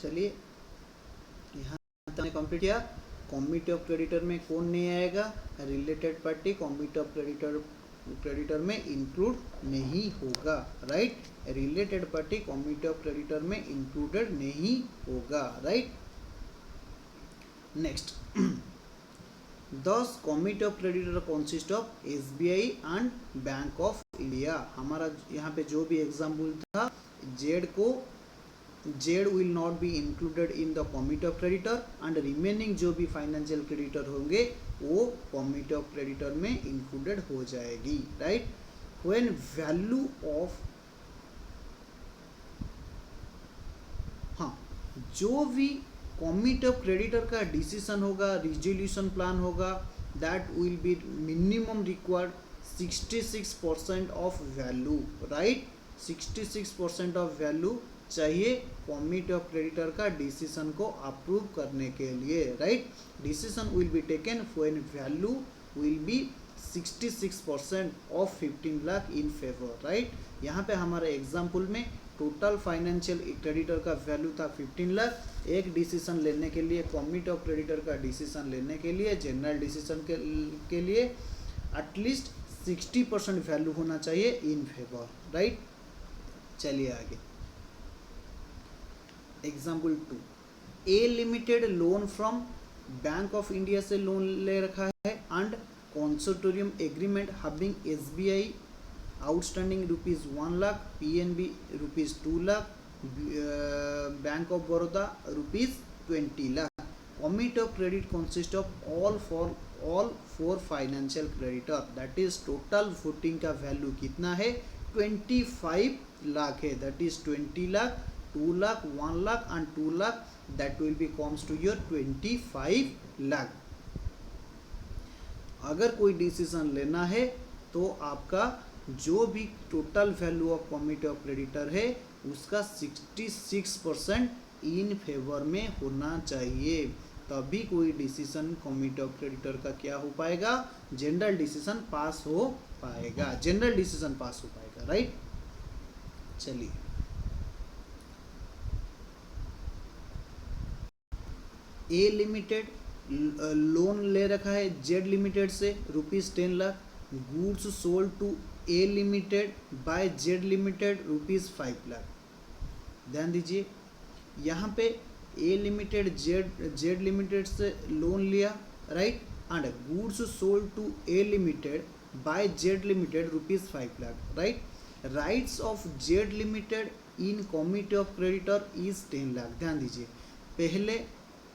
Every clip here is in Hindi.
चलिए यहाँ हमने कंप्लीट किया। कमिटी ऑफ क्रेडिटर में कौन नहीं आएगा, related party committee of creditor में इंक्लूड नहीं होगा, right. Related party committee of creditor में इंक्लूडेड नहीं होगा, राइट। नेक्स्ट, दस committee of creditor consist of SBI and bank of India. हमारा यहाँ पे जो भी एग्जाम्पल था, Z will not be included in the committee of creditor and remaining जो भी फाइनेंशियल क्रेडिटर होंगे वो कमिटी ऑफ क्रेडिटर में इंक्लूडेड हो जाएगी, राइट। व्हेन वैल्यू ऑफ, हाँ, जो भी कमिटी ऑफ क्रेडिटर का डिसीजन होगा, रिजोल्यूशन प्लान होगा, that will B minimum required 66% of value, right. 66% of value चाहिए कमिटी ऑफ क्रेडिटर का डिसीजन को अप्रूव करने के लिए, right. Decision will be taken when value will be 66% of 15 lakh in favour, right. यहाँ पे हमारे एग्जाम्पल में टोटल फाइनेंशियल क्रेडिटर का वैल्यू था 15 लाख। एक डिसीजन लेने के लिए, कमिटी ऑफ क्रेडिटर का डिसीजन लेने के लिए, जनरल डिसीजन के लिए एटलीस्ट 60% वैल्यू होना चाहिए इन फेवर, राइट। चलिए आगे, example 2, A limited loan from bank of India से लोन ले रखा है and consortium agreement having SBI outstanding ₹1 lakh, PNB ₹2 lakh, bank of Baroda ₹20 lakh. Committee of credit consist of all four financial creditor, that is total voting का वैल्यू कितना है, 25 लाख है, that is 20 lakh, 2 lakh, 1 lakh and 2 lakh, that will be comes to your 25 lakh. अगर कोई डिसीजन लेना है तो आपका जो भी total value of committee of creditor है उसका 66% इन फेवर में होना चाहिए, तभी कोई डिसीजन कमिटी ऑफ क्रेडिटर का क्या हो पाएगा, जनरल डिसीजन पास हो पाएगा, जनरल डिसीजन पास हो पाएगा, राइट। चलिए, ए लिमिटेड लोन ले रखा है जेड लिमिटेड से ₹10 lakh, goods sold to A limited by Z limited ₹5 lakh. ध्यान दीजिए, यहाँ पे ए लिमिटेड जेड लिमिटेड से लोन लिया, right, and goods sold to A limited by Z limited ₹5 lakh, right. Rights of Z limited in committee of creditor is 10 lakh. ध्यान दीजिए,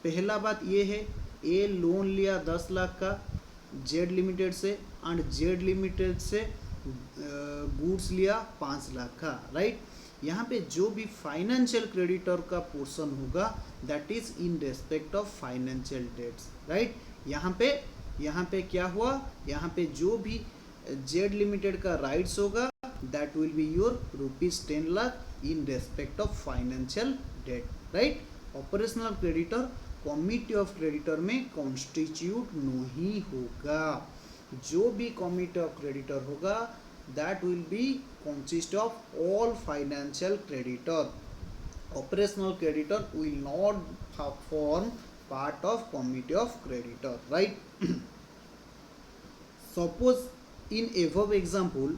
पहला बात ये है, ए लोन लिया 10 लाख का जेड लिमिटेड से एंड जेड लिमिटेड से गुड्स लिया 5 लाख का, राइट। यहाँ पे जो भी फाइनेंशियल क्रेडिटर का पोर्शन होगा that is in respect of financial debts, right. यहाँ पे क्या हुआ, यहाँ पे जो भी जेड लिमिटेड का राइट्स होगा that will be your ₹10 lakh in respect of financial debt, right. Operational creditor committee of creditor में कॉन्स्टिट्यूट नहीं होगा। जो भी कमिटी ऑफ क्रेडिटर होगा that will be consist of all financial creditor. Operational creditor will not form part of committee of creditor, right. Suppose in above example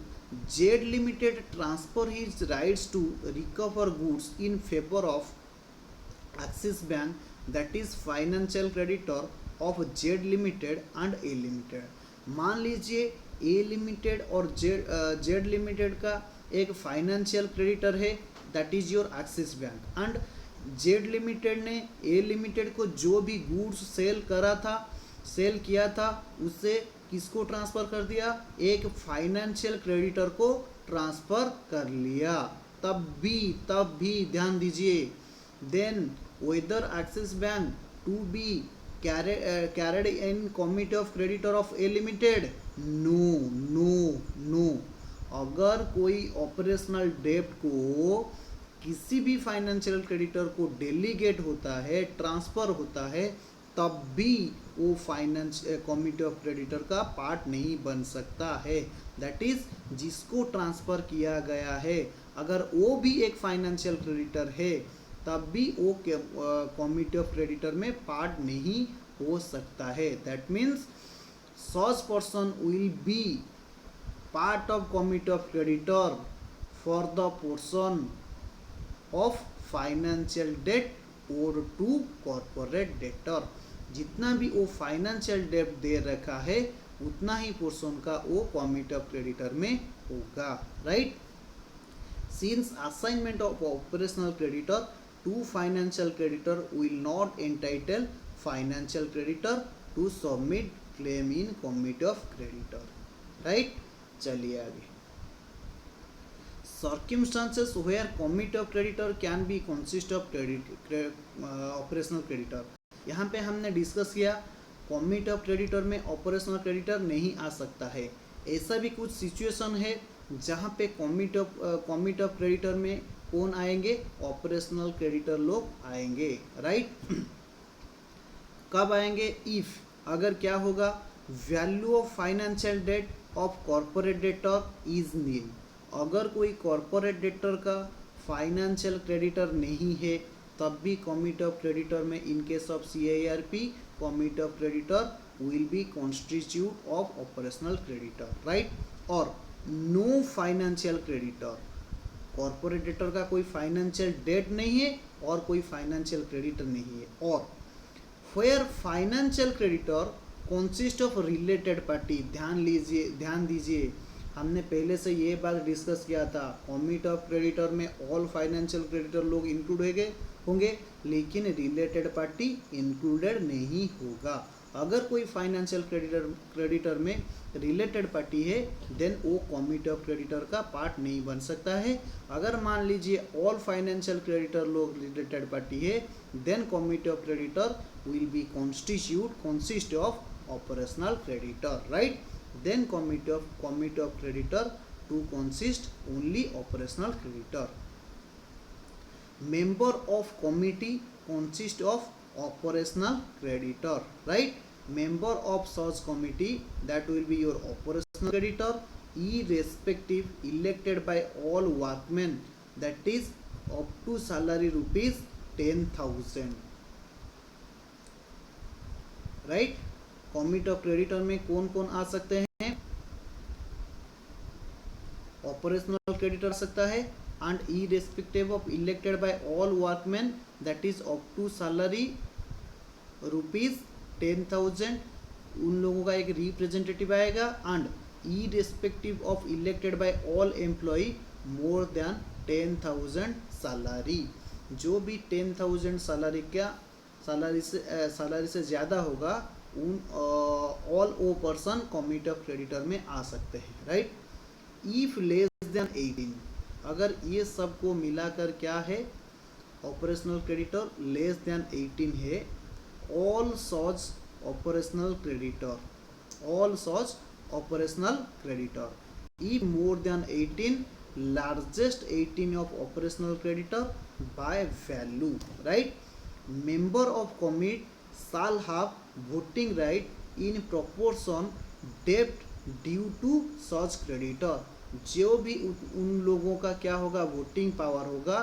Z limited transfer his rights to recover goods in favour of Axis bank, that is financial creditor of Z limited and A limited. मान लीजिए ए लिमिटेड और जेड लिमिटेड का एक फाइनेंशियल क्रेडिटर है that is your Axis bank, and Z limited ने ए लिमिटेड को जो भी गुड्स सेल किया था उससे किसको ट्रांसफर कर दिया, एक फाइनेंशियल क्रेडिटर को ट्रांसफर कर लिया। तब भी ध्यान दीजिए, then whether Axis Bank to be carried in committee of creditor of A Limited, no। अगर कोई ऑपरेशनल डेब्ट को किसी भी फाइनेंशियल क्रेडिटर को डेलीगेट होता है, ट्रांसफर होता है, तब भी वो फाइनेंस कमिटी ऑफ क्रेडिटर का पार्ट नहीं बन सकता है। दैट इज जिसको ट्रांसफर किया गया है अगर वो भी एक फाइनेंशियल क्रेडिटर है तब भी वो कमिटी ऑफ क्रेडिटर में पार्ट नहीं हो सकता है। That means such person will be part of committee of creditor for the portion of financial debt owed to corporate debtor। जितना भी वो फाइनेंशियल डेट दे रखा है उतना ही पोर्शन का वो कमिटी ऑफ क्रेडिटर में होगा, right. Since assignment of operational creditor to financial creditor will not entitle financial creditor to submit claim in committee of creditor, right. चलिए आगे, circumstances where committee of creditor can be consist of operational creditor। यहाँ पे हमने डिस्कस किया कमिटी ऑफ क्रेडिटर में ऑपरेशनल क्रेडिटर नहीं आ सकता है। ऐसा भी कुछ सिचुएशन है जहाँ पे कमिटी ऑफ क्रेडिटर में कौन आएंगे, ऑपरेशनल क्रेडिटर लोग आएंगे, राइट। कब आएंगे, इफ अगर क्या होगा, value of financial debt of corporate debtor is nil. अगर कोई कॉर्पोरेट डेटर का फाइनेंशियल क्रेडिटर नहीं है तब भी कमिटी ऑफ क्रेडिटर में in case of CIRP committee of creditor will be constitute of operational creditor, right. और no financial creditor, corporate debtor का कोई फाइनेंशियल डेट नहीं है और कोई फाइनेंशियल क्रेडिटर नहीं है। और where financial creditor consist of related party, ध्यान दीजिए हमने पहले से ये बात डिस्कस किया था, कमिटी ऑफ क्रेडिटर में ऑल फाइनेंशियल क्रेडिटर लोग इंक्लूड होंगे लेकिन रिलेटेड पार्टी इंक्लूडेड नहीं होगा। अगर कोई फाइनेंशियल क्रेडिटर में रिलेटेड पार्टी है देन वो कमिटी ऑफ क्रेडिटर का पार्ट नहीं बन सकता है। अगर मान लीजिए ऑल फाइनेंशियल क्रेडिटर लोग रिलेटेड पार्टी है then committee of creditor will be consist of operational creditor, right. Then committee of creditor to consist only operational creditor। Member of committee consist of operational creditor, right। Member of such committee that will be your operational creditor irrespective elected by all workmen, that is up to salary rupees 10,000, right। Committee of creditor में कौन कौन आ सकते हैं, ऑपरेशनल क्रेडिटर सकता है and irrespective of elected by all workman that is up to salary rupees 10,000, उन लोगों का एक रिप्रेजेंटेटिव आएगा। And irrespective of elected by all employ more than 10,000 salary, जो भी 10,000 सैलरी से ज़्यादा होगा उन all of person committee of creditor में आ सकते हैं, राइट। इफ लेस देन 18, अगर ये सब को मिलाकर क्या है, ऑपरेशनल क्रेडिटर लेस देन 18 है, all such operational creditor, if more than 18 largest 18 of operational creditor by value, right. Member of committee shall have voting right in proportion debt due to such creditor। जो भी उन लोगों का क्या होगा, वोटिंग पावर होगा,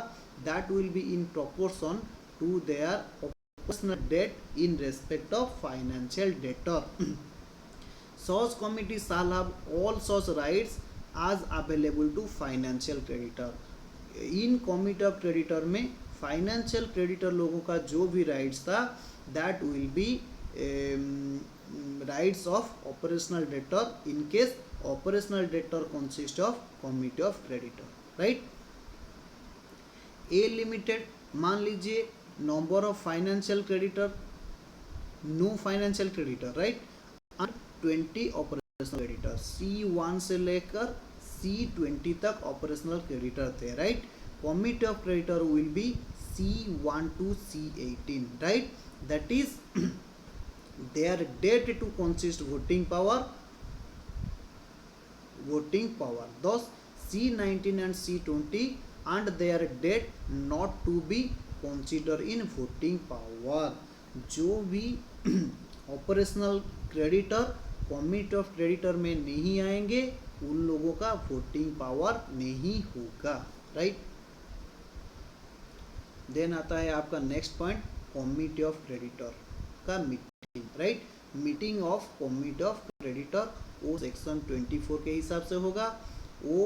that will be in proportion to their operational debt in respect of financial debtor। Such committee shall have all such rights as available to financial creditor। In committee of creditor में फाइनेंशियल क्रेडिटर लोगों का जो भी राइट्स था that will be rights of operational debtor in case operational debtor consists of committee of creditor, right। A limited, मान लीजिए number of financial creditor, no financial creditor, right, and 20 operational creditor, C1 से लेकर C20 तक operational creditor थे, right। Committee of creditor will be C1 to C18, right। That is their debt to consist voting power, thus C19 and C20 and their debt not to be considered in voting power। जो भी operational creditor committee of creditor में नहीं आएंगे उन लोगों का वोटिंग पावर नहीं होगा, राइट। देन आता है आपका next point committee of creditor का meeting, right. Meeting of committee of creditor वो सेक्शन 24 के हिसाब से होगा। वो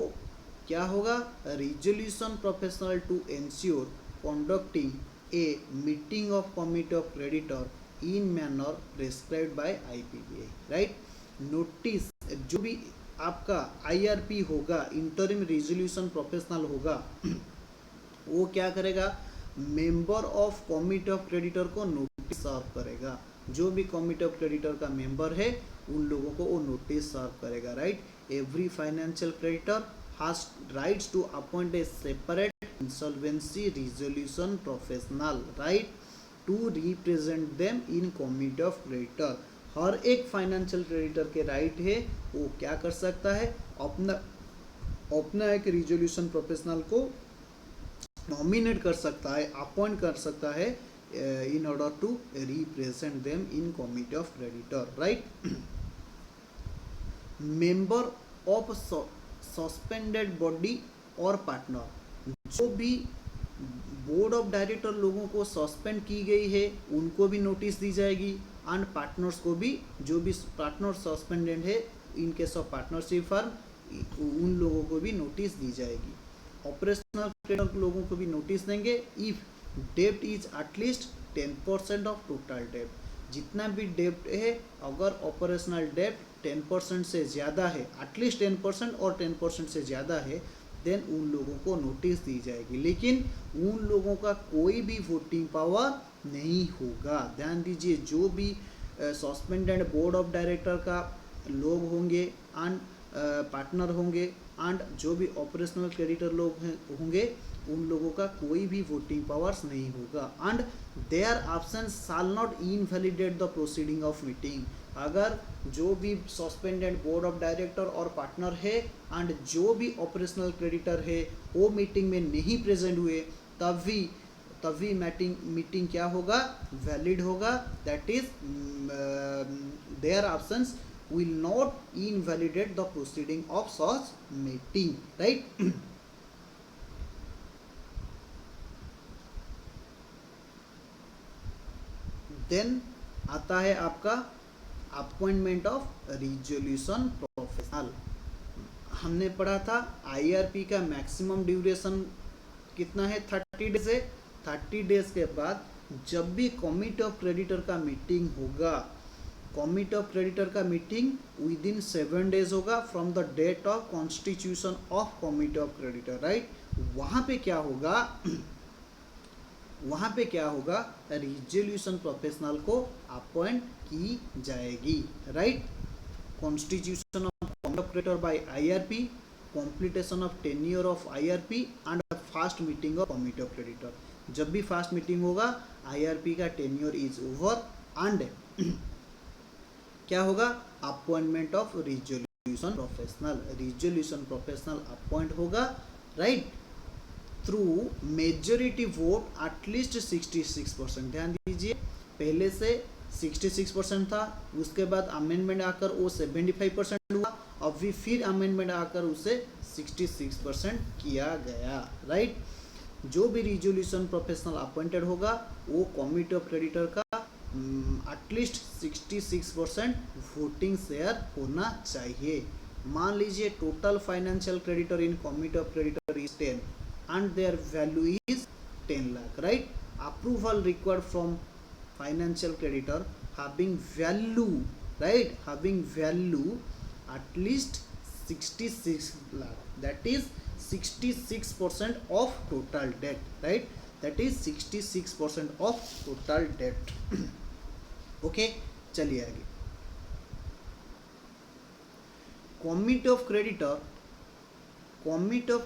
क्या होगा, resolution professional to ensure conducting a meeting of committee of creditor in manner prescribed by IPBI, right. Notice जो भी आपका आईआरपी होगा, इंटरिम रिजोल्यूशन प्रोफेशनल होगा, वो क्या करेगा, member of committee of creditor को नोटिस सर्व करेगा। जो भी कमिटी ऑफ क्रेडिटर का मेंबर है उन लोगों को वो नोटिस सर्व करेगा, right. Every financial creditor has rights to appoint a separate insolvency resolution professional, right, to represent them in committee of creditor. हर एक फाइनेंशियल क्रेडिटर के राइट है, वो क्या कर सकता है, अपना एक रिजोल्यूशन प्रोफेशनल को नॉमिनेट कर सकता है, अपॉइंट कर सकता है in order to represent them in committee of creditor, right। member of suspended body और पार्टनर, जो भी बोर्ड ऑफ डायरेक्टर लोगों को सस्पेंड की गई है उनको भी नोटिस दी जाएगी, एंड पार्टनर्स को भी, जो भी पार्टनर सस्पेंडेड है इन केस ऑफ पार्टनरशिप फर्म उन लोगों को भी नोटिस दी जाएगी। ऑपरेशनल क्रेडिटर लोगों को भी नोटिस देंगे इफ डेब्ट इज एटलीस्ट 10% ऑफ टोटल डेब्ट। जितना भी डेब्ट है, अगर ऑपरेशनल डेब्ट 10% से ज़्यादा है, एटलीस्ट 10% और 10% से ज़्यादा है, देन उन लोगों को नोटिस दी जाएगी, लेकिन उन लोगों का कोई भी वोटिंग पावर नहीं होगा। ध्यान दीजिए, जो भी सस्पेंडेड बोर्ड ऑफ डायरेक्टर का लोग होंगे एंड पार्टनर होंगे एंड जो भी ऑपरेशनल क्रेडिटर लोग होंगे, उन लोगों का कोई भी वोटिंग पावर्स नहीं होगा, and there absence shall not invalidate the proceeding of meeting. अगर जो भी सस्पेंडेड बोर्ड ऑफ डायरेक्टर और पार्टनर है एंड जो भी ऑपरेशनल क्रेडिटर है वो मीटिंग में नहीं प्रेजेंट हुए, तभी मीटिंग क्या होगा, वैलिड होगा। That is their absence will not invalidate the proceeding of such meeting, right। देन आता है आपका अपॉइंटमेंट ऑफ रिजोल्यूशन प्रोफेशनल। हमने पढ़ा था आईआरपी का मैक्सिमम ड्यूरेशन कितना है, 30 डेज है। 30 डेज के बाद जब भी कमिटी ऑफ क्रेडिटर का मीटिंग होगा, कमिटी ऑफ क्रेडिटर का मीटिंग विद इन 7 डेज होगा from the date of constitution of committee of creditor, right. वहाँ पे क्या होगा, रिजोल्यूशन प्रोफेशनल को अपॉइंट की जाएगी, right. Constitution of committee of creditor by IRP, completion of tenure of IRP and first meeting of committee of creditor. जब भी फास्ट मीटिंग होगा, आईआरपी का टेन्योर इज ओवर एंड क्या होगा, appointment of resolution professional appoint होगा, right, through majority vote at least 66%। ध्यान दीजिए, पहले से 66% था, उसके बाद अमेंडमेंट आकर वो 75% हुआ, अभी फिर अमेंडमेंट आकर उसे 66% किया गया, राइट। जो भी रिजोल्यूशन प्रोफेशनल अपॉइंटेड होगा वो कमिटी ऑफ क्रेडिटर का एटलीस्ट 66% वोटिंग शेयर होना चाहिए। मान लीजिए total financial creditor in committee of creditor is 10 and their value is 10 lakh, right. Approval required from financial creditor having value at least 66 lakh, that is 66% of total debt, right, that is 66% of total debt। Okay, चलिए आगे। Committee of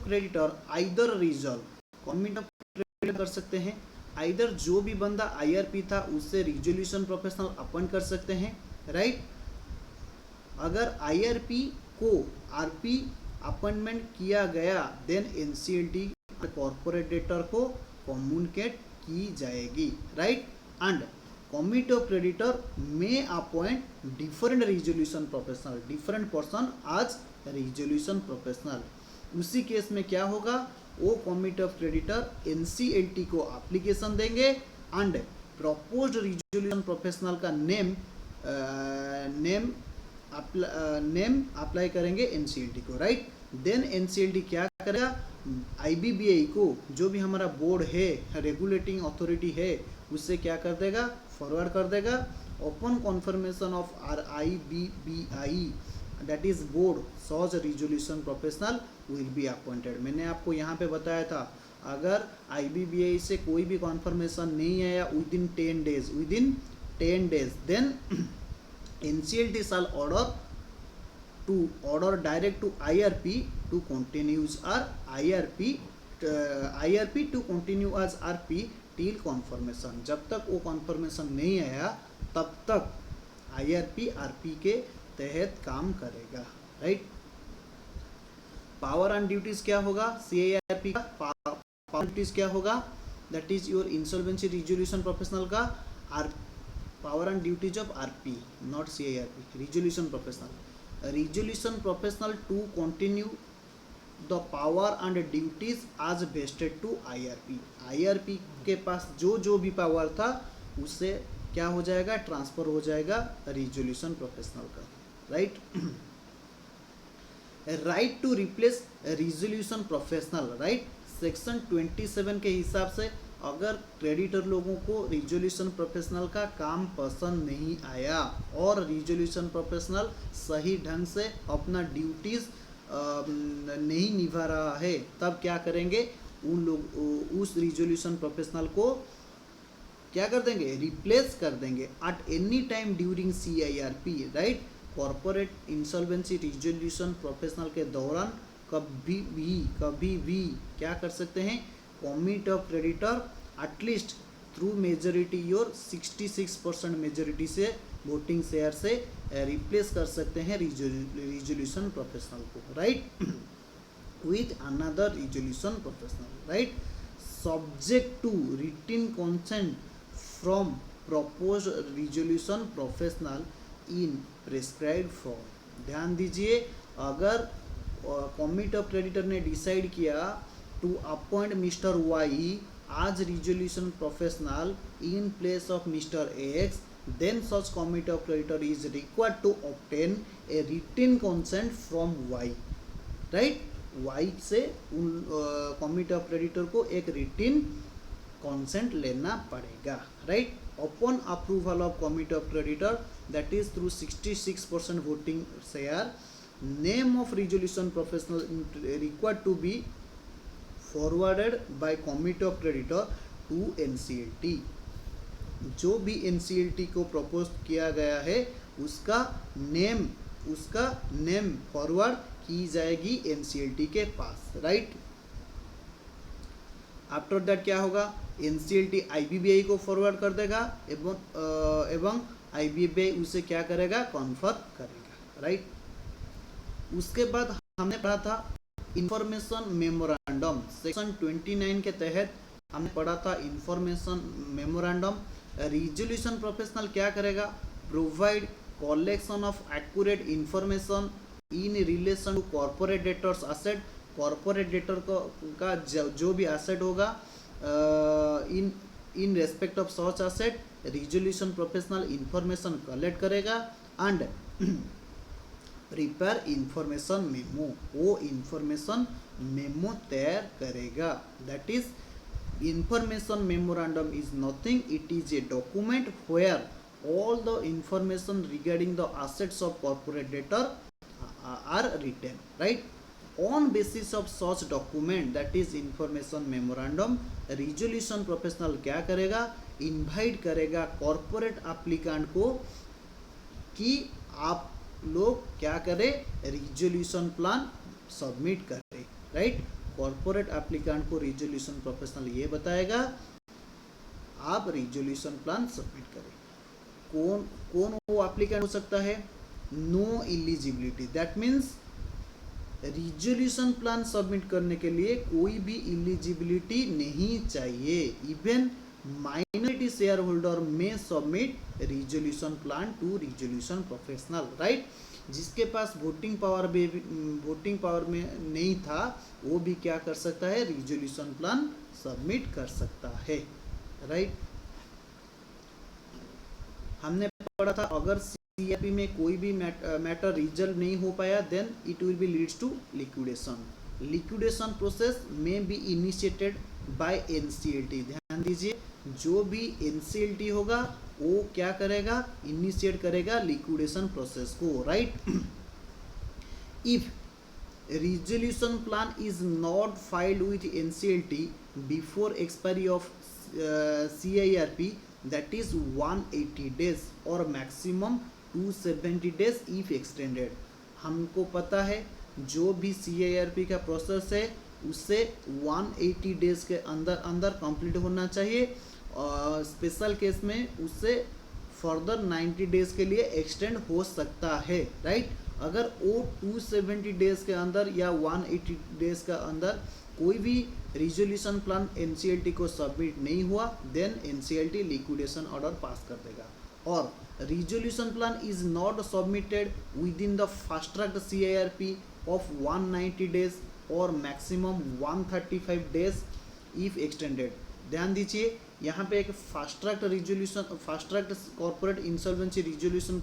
creditor either resolve, committee of creditor कर सकते हैं, आइदर जो भी बंदा आईआरपी था उससे रिजोल्यूशन प्रोफेशनल अपॉइंट कर सकते हैं, राइट। अगर आईआरपी को आरपी अपॉइंटमेंट किया गया, देन एनसीएलटी कॉर्पोरेट डेटर को कम्युनिकेट की जाएगी, right. And committee of creditor में appoint different resolution professional, different person as resolution professional. उसी केस में क्या होगा, वो कमिटी ऑफ क्रेडिटर एनसीएलटी को एप्लीकेशन देंगे एंड प्रपोज्ड रिजोल्यूशन प्रोफेशनल का नेम अप्लाई करेंगे एनसीएलटी को, राइट। देन एनसीएलटी क्या करेगा, आईबीबीआई को, जो भी हमारा बोर्ड है, रेगुलेटिंग अथॉरिटी है, उससे क्या कर देगा, फॉरवर्ड कर देगा। Open conformation of IBBI that is board such resolution professional will be appointed. मैंने आपको यहाँ पे बताया था, अगर आईबीबीआई से कोई भी कॉन्फर्मेशन नहीं आया within 10 days then NCLT shall order direct to IRP to continue as IRP to continue as RP till confirmation। जब तक वो कॉन्फर्मेशन नहीं आया तब तक IRP RP के तहत काम करेगा, राइट। पावर एंड ड्यूटीज क्या होगा, CIRP का पावर ड्यूटीज क्या होगा, that is your insolvency resolution professional का power and duties of RP, not CIRP, resolution professional to continue the power and duties as vested to IRP के पास जो भी पावर था उससे क्या हो जाएगा, ट्रांसफर हो जाएगा रिजोल्यूशन प्रोफेशनल का, right. Right to replace resolution professional, right. Section 27 के हिसाब से अगर क्रेडिटर लोगों को रिजोल्यूशन प्रोफेशनल का काम पसंद नहीं आया और रिजोल्यूशन प्रोफेशनल सही ढंग से अपना ड्यूटीज नहीं निभा रहा है, तब क्या करेंगे, उन लोग उस रिजोल्यूशन प्रोफेशनल को क्या कर देंगे, रिप्लेस कर देंगे at any time during CIRP, right. Corporate insolvency resolution professional के दौरान कभी भी क्या कर सकते हैं, committee of creditor at least through majority your 66% majority से वोटिंग शेयर से रिप्लेस कर सकते हैं रिजोल्यूशन प्रोफेशनल को, right, with another resolution professional, right, subject to written consent from propose resolution professional in prescribed form. ध्यान दीजिए, अगर कमिटी ऑफ क्रेडिटर ने डिसाइड किया to appoint mister Y as resolution professional in place of Mr. X, then such committee of creditor is required to obtain a written consent from Y, right। Y से उन कमिटी ऑफ क्रेडिटर को एक रिटन consent लेना पड़ेगा, right। upon approval of committee of creditor that is through 66% voting share, name of resolution professional required to be forwarded by committee of creditor to NCLT। जो भी NCLT को प्रपोज किया गया है उसका नेम फॉरवर्ड की जाएगी NCLT के पास, राइट। आफ्टर दैट क्या होगा, NCLT IBBI को फॉरवर्ड कर देगा एवं IBBI उसे क्या करेगा, कन्फर्म करेगा, राइट। उसके बाद हमने पढ़ा था इंफॉर्मेशन मेमोरेंडम, सेक्शन 29 के तहत हमने पढ़ा था इंफॉर्मेशन मेमोरेंडम। रिजोल्यूशन प्रोफेशनल क्या करेगा, provide collection of accurate information in relation to corporate debtors asset. Corporate debtor का जो भी एसेट होगा in respect of such asset, resolution professional information collect करेगा एंड प्रिपेयर इंफॉर्मेशन मेमो, वो इंफॉर्मेशन मेमो तैयार करेगा। That is information memorandum is nothing, it is a document where all the information regarding the assets of corporate debtor are written, right। On basis of such document, that is information memorandum, resolution professional क्या करेगा, इनवाइट करेगा कॉर्पोरेट एप्लीकेंट को कि आप लोग क्या करें, रिजोल्यूशन प्लान सबमिट करें, राइट। कॉर्पोरेट एप्लीकेंट को रिजोल्यूशन प्रोफेशनल ये बताएगा आप रिजोल्यूशन प्लान सबमिट करें। कौन वो एप्लीकेंट हो सकता है, no eligibility, that means resolution plan submit करने के लिए कोई भी इलिजिबिलिटी नहीं चाहिए। इवन माइनॉरिटी शेयर होल्डर में submit resolution plan to resolution professional, right. जिसके पास वोटिंग पावर में नहीं था वो भी क्या कर सकता है, रिजोल्यूशन प्लान सबमिट कर सकता है, राइट। हमने पढ़ा था अगर सीआरपी में कोई भी मैटर रिजल्व नहीं हो पाया then it will be leads to liquidation. Liquidation process में बी इनिशिएटेड बाय एनसीएलटी। ध्यान दीजिए, जो भी एनसीएलटी होगा वो क्या करेगा, इनिशिएट करेगा लिक्विडेशन प्रोसेस को, right. If resolution plan is not filed with NCLT before expiry of CIRP, that is 180 days or maximum 270 days if extended। हमको पता है जो भी CIRP का प्रोसेस है उससे 180 डेज के अंदर अंदर कंप्लीट होना चाहिए, और स्पेशल केस में उससे फर्दर 90 डेज के लिए एक्सटेंड हो सकता है, राइट। अगर वो 270 डेज के अंदर या 180 डेज के अंदर कोई भी रिजोल्यूशन प्लान एनसीएलटी को सबमिट नहीं हुआ then NCLT liquidation order pass कर देगा। और resolution plan is not submitted within the fast track CIRP of 190 days और मैक्सिमम 135 डेज इफ एक्सटेंडेड। ध्यान दीजिए, यहाँ पे एक fast track corporate insolvency resolution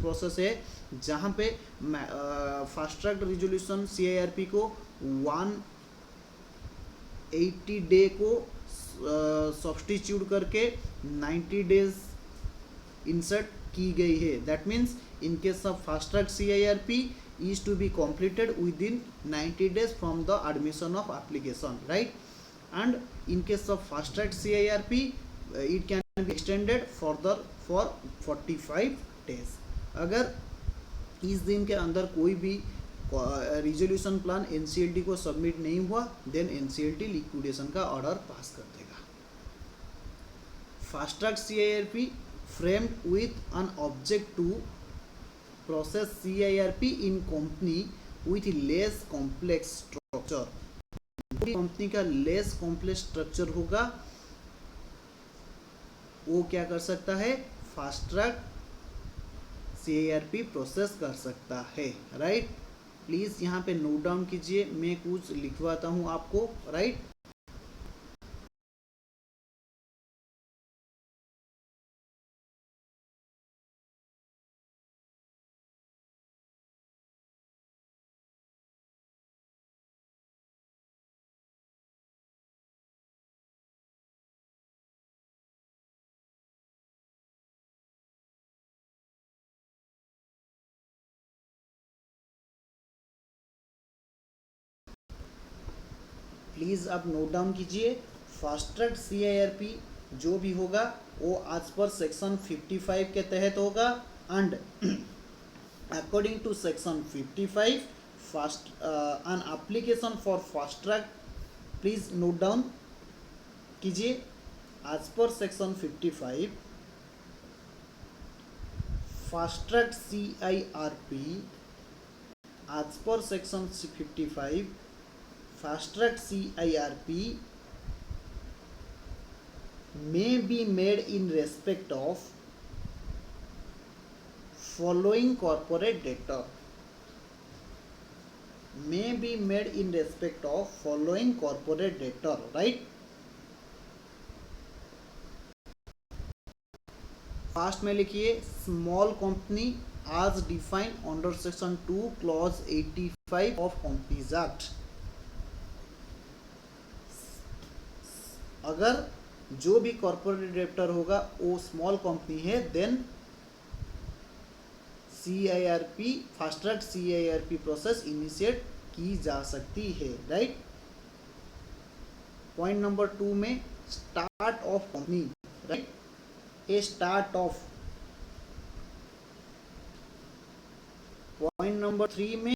process है, जहाँ पे फास्ट ट्रैक रिजोल्यूशन सीआईआरपी को 180 डे को सब्स्टिट्यूट करके 90 डेज इंसर्ट की गई है। That means in case of fast track CIRP is to be completed within 90 days from the admission of application, right? And in case of fast track CIRP it can be extended further for 45 days। अगर इस दिन के अंदर कोई भी रिजोल्यूशन प्लान एनसीएलटी को सबमिट नहीं हुआ देन एनसीएलटी लिक्विडेशन का ऑर्डर पास कर देगा। Fast track CIRP framed with an object to process CIRP in company with less complex structure। Company का लेस कॉम्प्लेक्स स्ट्रक्चर होगा वो क्या कर सकता है, फास्ट ट्रैक CIRP प्रोसेस कर सकता है, राइट। प्लीज यहाँ पे नोट डाउन कीजिए, मैं कुछ लिखवाता हूँ आपको, राइट। प्लीज़ आप नोट डाउन कीजिए, फास्ट ट्रैक CIRP जो भी होगा वो आज पर सेक्शन 55 के तहत होगा and according to section 55 fast an application for fast track, please note down कीजिए, आज पर सेक्शन 55 फास्ट ट्रैक CIRP, आज पर section 55 fast track CIRP may be made in respect of following corporate debtor, may be made in respect of following corporate debtor, right। Fast में लिखिए, small company as defined under section 2 clause 85 of Companies Act। अगर जो भी कॉर्पोरेट डेब्टर होगा वो स्मॉल कंपनी है then CIRP fast track CIRP process initiate की जा सकती है, राइट। पॉइंट नंबर 2 में start of company, right, a start of. Point number 3 में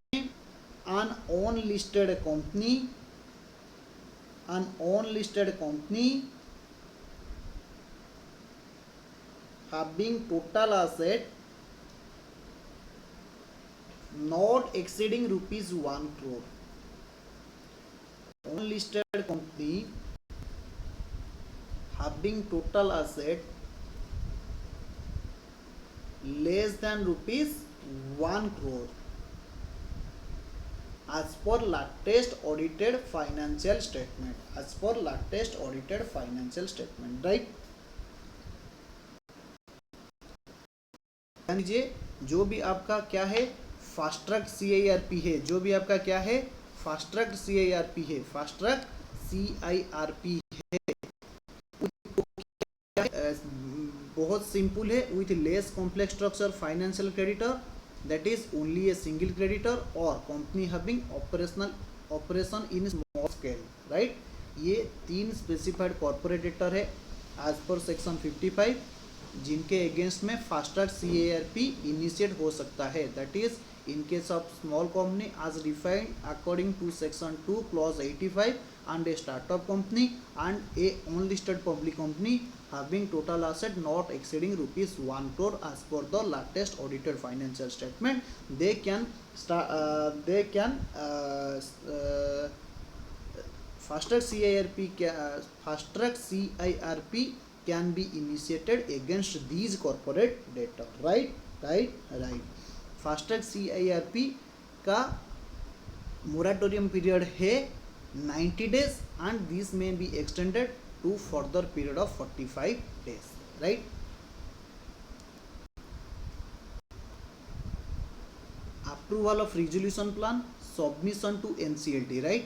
an unlisted company, an unlisted company having total asset not exceeding rupees 1 crore। Unlisted company having total asset less than rupees 1 crore as per latest audited financial statement, as per latest audited financial statement, right? लीजिए, जो भी आपका क्या है फास्ट ट्रैक CIRP है, जो भी आपका क्या है फास्ट ट्रैक CIRP है, फास्ट ट्रैक CIRP है, बहुत सिंपल है, with less complex structure financial creditor, that is only a single creditor और company having operation in small scale, right? ये 3 स्पेसिफाइड कॉर्पोरेट डेटर है एज पर सेक्शन 55, जिनके अगेंस्ट में फास्ट ट्रैक CIRP इनिशिएट हो सकता है, that is in case of small company as defined according to section 2 clause 85 and a startup company and a unlisted public company having total asset not exceeding rupees 1 crore as per the latest audited financial statement, they can fast track CIRP can be initiated against these corporate debtor, right? Fast track CIRP का मोराटोरियम पीरियड है 90 days and this may be extended to further period of 45 days, right? Approval of resolution plan, submission to NCLT, right?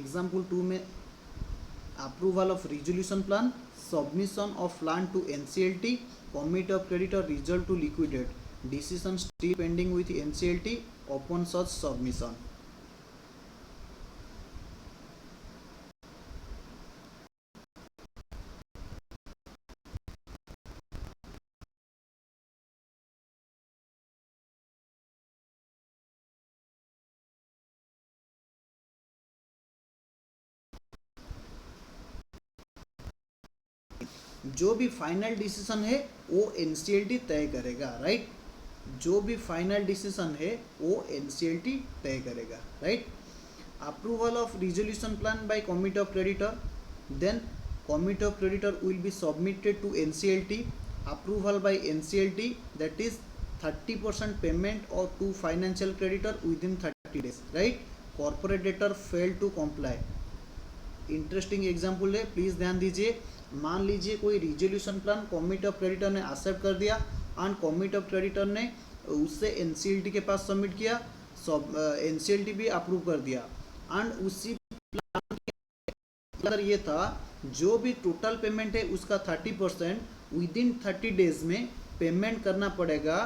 Example 2 में approval of resolution plan, submission of plan to NCLT, committee of creditor resolve to liquidate, decision still pending with NCLT upon such submission. जो भी फाइनल डिसीजन है वो NCLT तय करेगा, राइट? जो भी फाइनल डिसीजन है वो NCLT तय करेगा, right? Approval of resolution plan by committee of creditor, then committee of creditor will be submitted to NCLT, approval by NCLT, that is 30% payment और to financial creditor within 30 days, right? Corporate debtor fail to comply, interesting example है, प्लीज ध्यान दीजिए। मान लीजिए कोई resolution plan committee of creditor ने एक्सेप्ट कर दिया एंड कमिटी ऑफ क्रेडिटर ने उससे NCLT के पास सबमिट किया, NCLT भी अप्रूव कर दिया एंड उसी प्लान के अंदर ये था जो भी टोटल पेमेंट है उसका 30% विद इन 30 days में पेमेंट करना पड़ेगा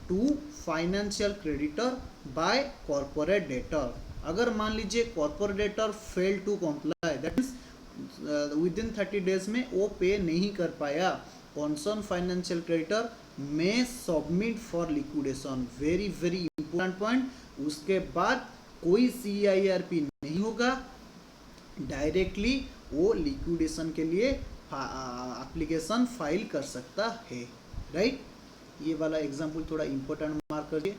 to financial creditor by corporate debtor. अगर मान लीजिए corporate debtor fail to comply, that means within 30 days में वो पे नहीं कर पाया, कॉन्सर्न फाइनेंशियल क्रेडिटर में submit for liquidation, very very important point. उसके बाद कोई CIRP नहीं होगा, डायरेक्टली वो लिक्विडेशन के लिए एप्लीकेशन फाइल कर सकता है, राइट? ये वाला एग्जांपल थोड़ा इंपॉर्टेंट मार्क करिए।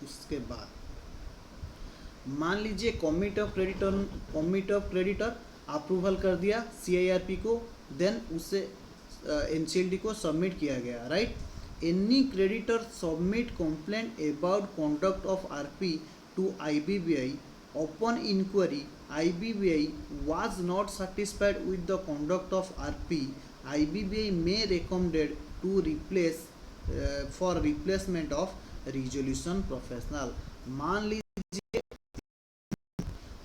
उसके बाद मान लीजिए कमिटी ऑफ क्रेडिटर अप्रूवल कर दिया CIRP को, देन उसे NCLT को सबमिट किया गया, right? Any creditor submit complaint about conduct of RP to IBBI, upon inquiry IBBI was not satisfied with the conduct of RP, IBBI may recommended to replace for replacement of resolution professional। मान लीजिए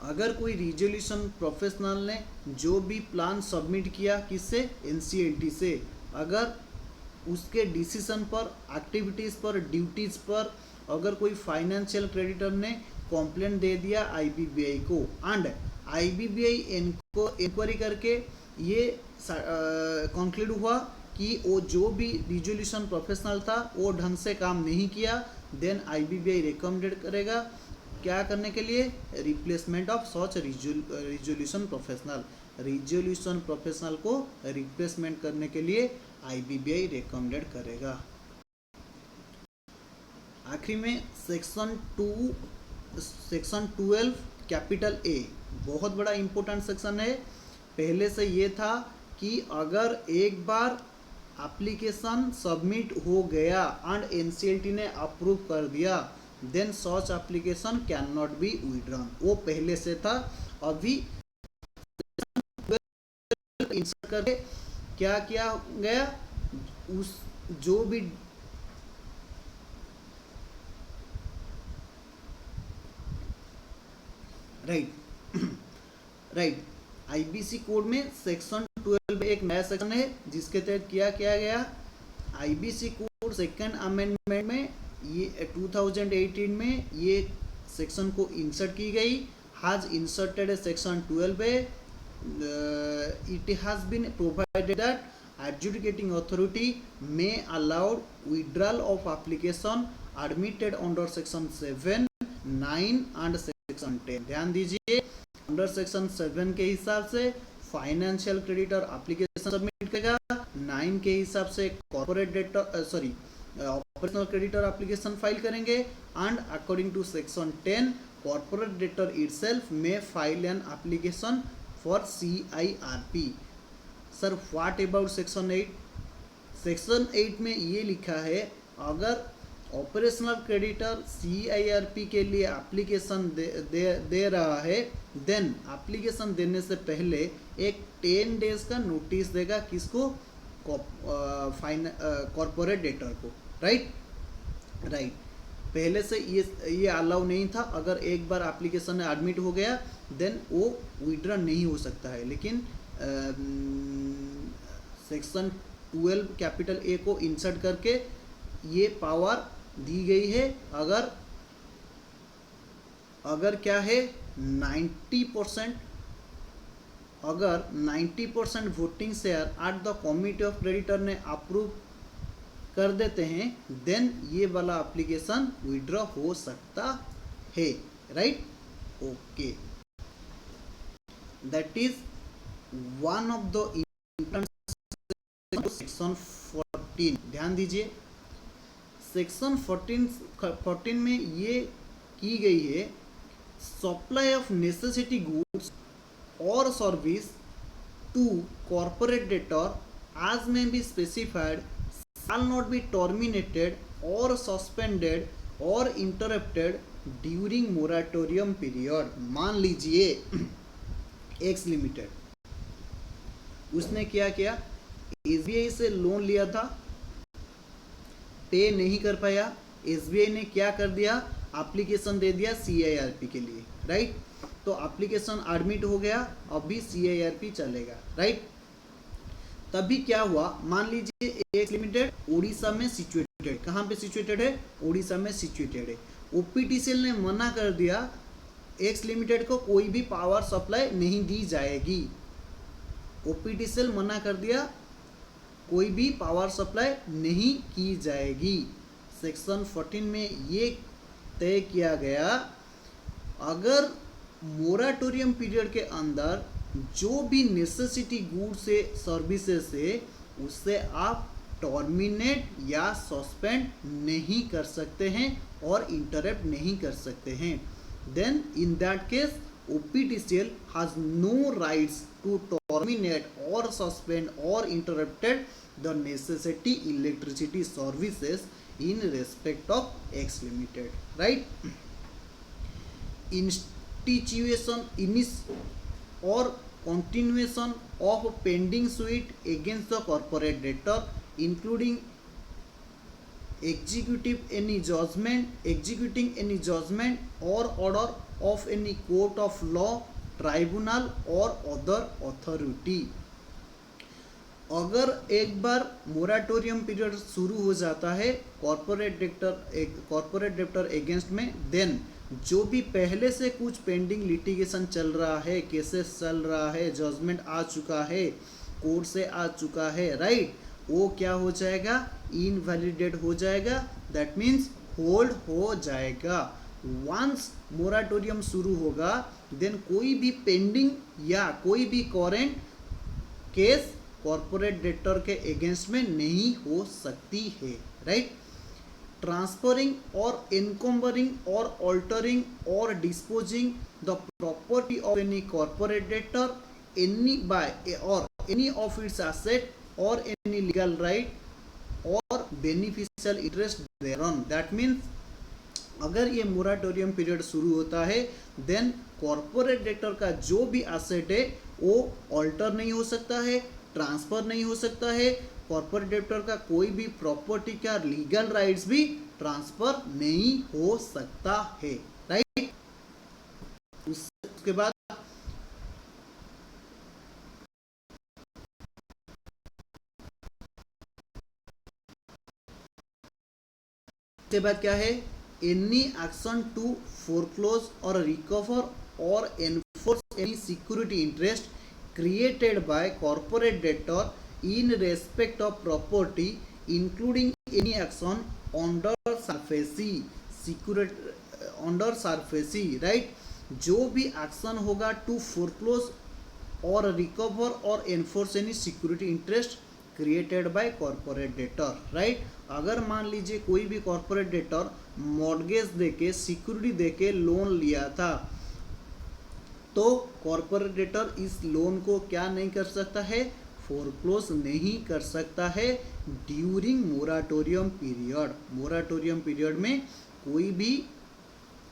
अगर कोई रिजोल्यूशन प्रोफेशनल ने जो भी प्लान सबमिट किया किससे, NCLT से, अगर उसके डिसीजन पर, एक्टिविटीज़ पर, ड्यूटीज़ पर अगर कोई फाइनेंशियल क्रेडिटर ने कंप्लेंट दे दिया IBBI को एंड IBBI इनको इंक्वायरी करके ये कंक्लूड हुआ कि वो जो भी रिजोल्यूशन प्रोफेशनल था वो ढंग से काम नहीं किया, देन IBBI रिकमेंडेड करेगा क्या करने के लिए, replacement of such resolution professional. Resolution professional को रिप्लेसमेंट करने के लिए IBBI रिकमेंडेड करेगा। आखिरी में सेक्शन 12 कैपिटल A बहुत बड़ा इंपॉर्टेंट सेक्शन है। पहले से ये था कि अगर एक बार एप्लीकेशन सबमिट हो गया एंड एनसीएलटी ने अप्रूव कर दिया, then such application can not be withdrawn. वो पहले से था, अभी इंसर्ट करके क्या किया गया, उस जो भी राइट राइट आईबीसी कोड में सेक्शन 12 एक नया सेक्शन है जिसके तहत क्या किया गया, आईबीसी कोड सेकंड अमेंडमेंट में ये 2018 में ये सेक्शन को इंसर्ट की गई, has inserted section 12 it has been provided that adjudicating authority may allow withdrawal of application admitted under section 7, 9 and section 10। ध्यान दीजिए, अंडर सेक्शन 7 के हिसाब से फाइनेंशियल क्रेडिटर एप्लीकेशन सबमिट करेगा, 9 के हिसाब से corporate debtor operational creditor application file करेंगे, and according to section 10 corporate debtor itself may file an application for CIRP। Sir what about section 8? Section 8 में ये लिखा है, अगर ऑपरेशनल क्रेडिटर CIRP के लिए एप्लीकेशन दे रहा है, देन एप्लीकेशन देने से पहले एक 10 डेज का नोटिस देगा, किसको, कॉर्पोरेट डेटर को, राइट। पहले से ये अलाउ नहीं था, अगर एक बार एप्लीकेशन में एडमिट हो गया देन वो विड्रॉ नहीं हो सकता है, लेकिन सेक्शन 12 कैपिटल ए को इंसर्ट करके ये पावर दी गई है। अगर क्या है 90%, अगर 90% voting share at the committee of creditor ने अप्रूव कर देते हैं, देन ये वाला एप्लीकेशन विड्रॉ हो सकता है, right. Okay, that is one of the section 14। ध्यान दीजिए, सेक्शन 14 में ये की गई है, सप्लाई ऑफ नेसेसिटी गुड्स और service to corporate debtor as may be specified shall not be terminated or suspended or interrupted during moratorium period। मान लीजिए एक्स लिमिटेड, उसने क्या किया, एसबीआई से लोन लिया था, पे नहीं कर पाया, एसबीआई ने क्या कर दिया, एप्लीकेशन दे दिया CIRP के लिए, राइट। तो एप्लीकेशन एडमिट हो गया, अभी CIRP चलेगा, राइट। तभी क्या हुआ, मान लीजिए एक्स लिमिटेड उड़ीसा में सिचुएटेड, कहाँ पे सिचुएटेड है, उड़ीसा में सिचुएटेड है। OPTCL ने मना कर दिया, एक्स लिमिटेड को कोई भी पावर सप्लाई नहीं दी जाएगी। OPTCL मना कर दिया, कोई भी पावर सप्लाई नहीं की जाएगी। सेक्शन 14 में ये तय किया गया, अगर मोराटोरियम पीरियड के अंदर जो भी नेसेसिटी गुड्स से सर्विसेज से उससे आप टर्मिनेट या सस्पेंड नहीं कर सकते हैं और इंटरप्ट नहीं कर सकते हैं, then in that case OPTCL has no rights to terminate or suspend or interrupted the necessity electricity services in respect of X Limited, right? Institution or continuation of pending suit against the corporate debtor, including executing any judgment or order of any court of law, tribunal or other authority। अगर एक बार मोराटोरियम पीरियड शुरू हो जाता है कॉर्पोरेट डेब्टर अगेंस्ट में, देन जो भी पहले से कुछ पेंडिंग लिटिगेशन चल रहा है, केसेस चल रहा है, जजमेंट आ चुका है, कोर्ट से आ चुका है, राइट, वो क्या हो जाएगा, इनवैलिडेट हो जाएगा, दैट मीन्स होल्ड हो जाएगा। वंस मोराटोरियम शुरू होगा, देन कोई भी पेंडिंग या कोई भी करेंट केस कॉर्पोरेट डेटर के अगेंस्ट में नहीं हो सकती है, राइट। ट्रांसफरिंग और एनकम्बरिंग और ऑल्टरिंग और disposing the property of any corporate debtor any by और any of its asset or any legal right or beneficial interest thereon. That means अगर ये मोराटोरियम पीरियड शुरू होता है देन कॉर्पोरेट डेटर का जो भी एसेट है वो ऑल्टर नहीं हो सकता है, ट्रांसफर नहीं हो सकता है, कॉर्पोरेट डेटर का कोई भी प्रॉपर्टी का लीगल राइट्स भी ट्रांसफर नहीं हो सकता है, राइट। उसके बाद क्या है, एनी एक्शन टू फोरक्लोज और रिकवर और enforce any security interest created by corporate debtor in respect of property including any action under surface security under surface, right। जो भी एक्शन होगा टू फोरक्लोज और रिकवर और enforce any security interest created by corporate debtor, right. अगर मान लीजिए कोई भी कॉर्पोरेट डेटर मॉर्गेज देके सिक्योरिटी देके लोन लिया था तो कॉर्पोरेट डेटर इस लोन को क्या नहीं कर सकता है, फोरक्लोज नहीं कर सकता है during moratorium period. Moratorium period में कोई भी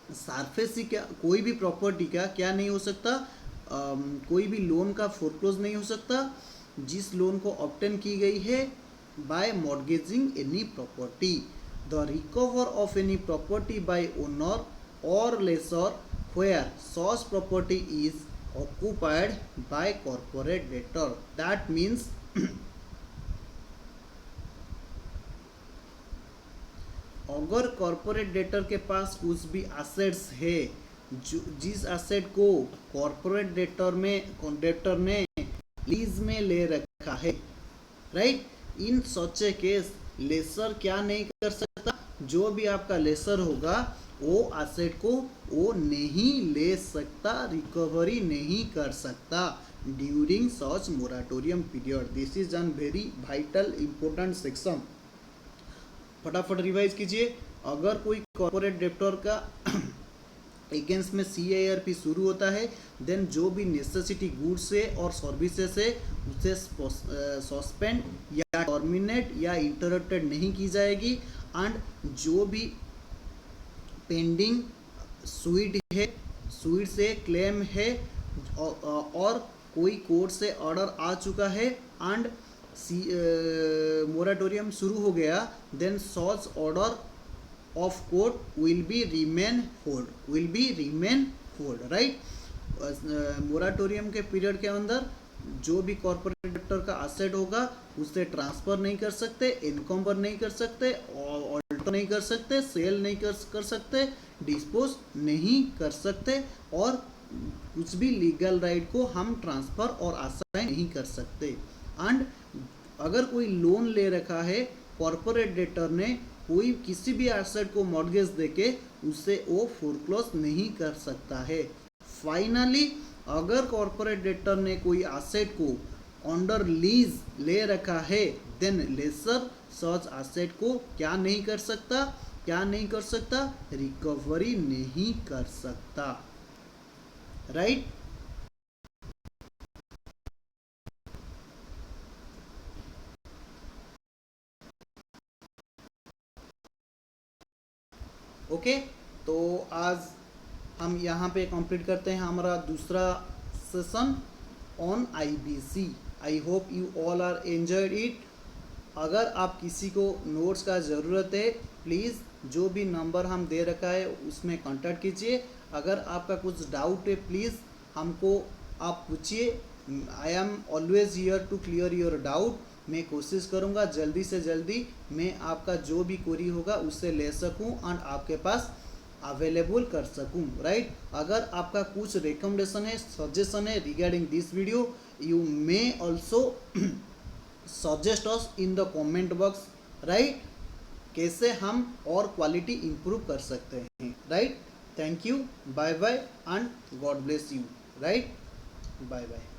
सरफेसी का कोई भी प्रॉपर्टी का क्या नहीं हो सकता, कोई भी लोन का फोरक्लोज नहीं हो सकता जिस लोन को ऑब्टेन की गई है by mortgaging any property. The recover of any property by owner or lessor where such property is occupied by corporate debtor। that means अगर कॉर्पोरेट डेटर के पास कुछ भी एसेट्स है जिस एसेट को कॉर्पोरेट डेटर ने लीज में ले रखा है, राइट। इन सच ए केस लेसर क्या नहीं कर सकता, जो भी आपका लेसर होगा वो एसेट को वो नहीं ले सकता, रिकवरी नहीं कर सकता during such moratorium period. This is an very vital important section, फटाफट रिवाइज कीजिए। अगर कोई कॉर्पोरेट डेप्टर का अगेंस्ट में CIRP शुरू होता है देन जो भी नेसेसिटी गुड्स है और सर्विसेज है उसे सस्पेंड या टर्मिनेट या इंटरप्टेड नहीं की जाएगी एंड जो भी पेंडिंग स्वीट है, स्वीट से क्लेम है और कोई कोर्ट से ऑर्डर आ चुका है एंड मोराटोरियम शुरू हो गया then such order of court will be remain hold, right. Moratorium के पीरियड के अंदर जो भी कॉर्पोरेट डेटर का एसेट होगा उसे ट्रांसफर नहीं कर सकते, इनकम्बर नहीं कर सकते, ऑल्टर नहीं कर सकते, सेल नहीं कर सकते, डिस्पोज नहीं कर सकते और कुछ भी लीगल राइट को हम ट्रांसफर और असाइन नहीं कर सकते। एंड अगर कोई लोन ले रखा है कॉर्पोरेट डेटर ने कोई किसी भी एसेट को मॉर्गेज देके उसे वो फोरक्लोज नहीं कर सकता है। फाइनली अगर कॉर्पोरेट डेटर ने कोई एसेट को अंडर लीज ले रखा है देन लेसर सच एसेट को क्या नहीं कर सकता, रिकवरी नहीं कर सकता, राइट। ओके, तो आज हम यहाँ पे कंप्लीट करते हैं हमारा दूसरा session on IBC। I hope you all are enjoyed it. अगर आप किसी को नोट्स का ज़रूरत है प्लीज़ जो भी नंबर हम दे रखा है उसमें कांटेक्ट कीजिए। अगर आपका कुछ डाउट है प्लीज़ हमको आप पूछिए। I am always here to clear your doubt. मैं कोशिश करूँगा जल्दी से जल्दी मैं आपका जो भी क्वेरी होगा उससे ले सकूँ एंड आपके पास अवेलेबल कर सकूँ, राइट। अगर आपका कुछ रिकमेंडेशन है, सजेशन है regarding this video you may also suggest us in the comment box, right. कैसे हम और क्वालिटी इम्प्रूव कर सकते हैं, right. Thank you, bye bye and God bless you, right. Bye bye.